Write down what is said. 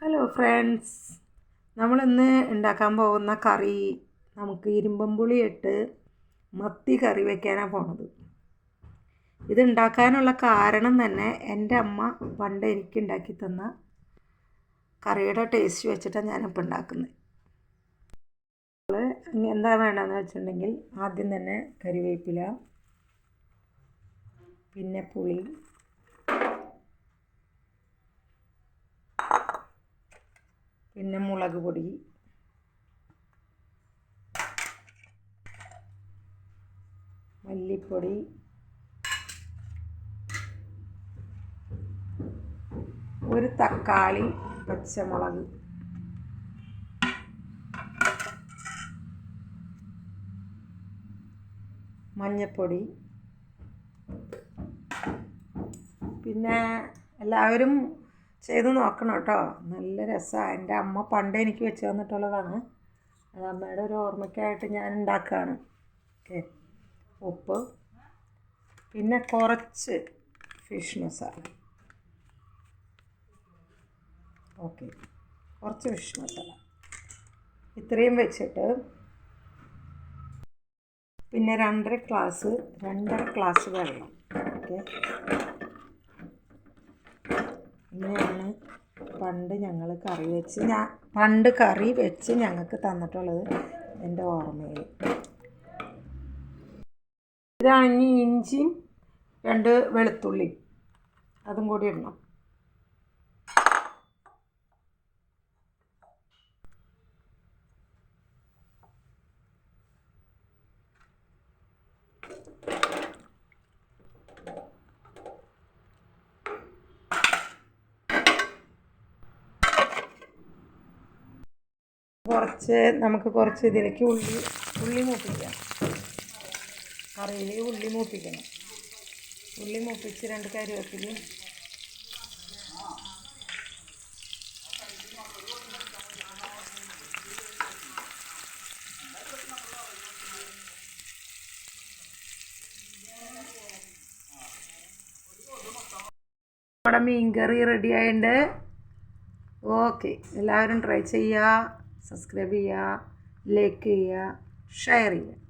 Hello friends, നമ്മളിന്ന് ഉണ്ടാക്കാൻ പോകുന്ന കറി നമുക്ക് ഇരുമ്പമ്പുളി ഇട്ട് മത്തി കറി വയ്ക്കാനാണ് പോണത്. ഇത് ഉണ്ടാക്കാനുള്ള കാരണം തന്നെ എൻ്റെ അമ്മ പണ്ട് എനിക്ക് ഉണ്ടാക്കി തന്ന കറിയുടെ ടേസ്റ്റ് വെച്ചിട്ടാണ് ഞാനിപ്പോൾ ഉണ്ടാക്കുന്നത്. എന്താ വേണ്ടതെന്ന് വെച്ചിട്ടുണ്ടെങ്കിൽ ആദ്യം തന്നെ കറിവേപ്പില, പിന്നെ പുളി, പിന്നെ മുളക് പൊടി, മല്ലിപ്പൊടി, ഒരു തക്കാളി, പച്ചമുളക്, മഞ്ഞൾപ്പൊടി. പിന്നെ എല്ലാവരും ചെയ്ത് നോക്കണം കേട്ടോ, നല്ല രസമാണ്. എൻ്റെ അമ്മ പണ്ട് എനിക്ക് വെച്ച് തന്നിട്ടുള്ളതാണ്. അത് അമ്മയുടെ ഒരു ഓർമ്മയ്ക്കായിട്ട് ഞാൻ ഉണ്ടാക്കുകയാണ്. ഓക്കെ, ഉപ്പ്, പിന്നെ കുറച്ച് ഫിഷ് മസാല. ഓക്കെ, കുറച്ച് ഫിഷ് മസാല ഇത്രയും വെച്ചിട്ട് പിന്നെ 2.5 ഗ്ലാസ് വെള്ളം. ഓക്കെ, ഇങ്ങനെയാണ് പണ്ട് ഞങ്ങൾ കറി വെച്ച് ഞങ്ങൾക്ക് തന്നിട്ടുള്ളത് എൻ്റെ ഓർമ്മയിൽ. ഇതാണെങ്കിൽ ഇഞ്ചിയും 2 വെളുത്തുള്ളി അതും കൂടി ഇടണം. നമുക്ക് കുറച്ച് ഇതിലേക്ക് ഉള്ളി മൂപ്പിക്കാം. കറിയിൽ ഉള്ളി മൂപ്പിക്കണം. ഉള്ളി മൂപ്പിച്ച് 2 കറിവേപ്പിലയും നമ്മുടെ മീൻകറി റെഡി ആയിട്ടുണ്ട്. ഓക്കെ, എല്ലാവരും ട്രൈ ചെയ്യുക, സബ്സ്ക്രൈബ് ചെയ്യുക, ലൈക്ക് ചെയ്യുക, ഷെയർ ചെയ്യുക.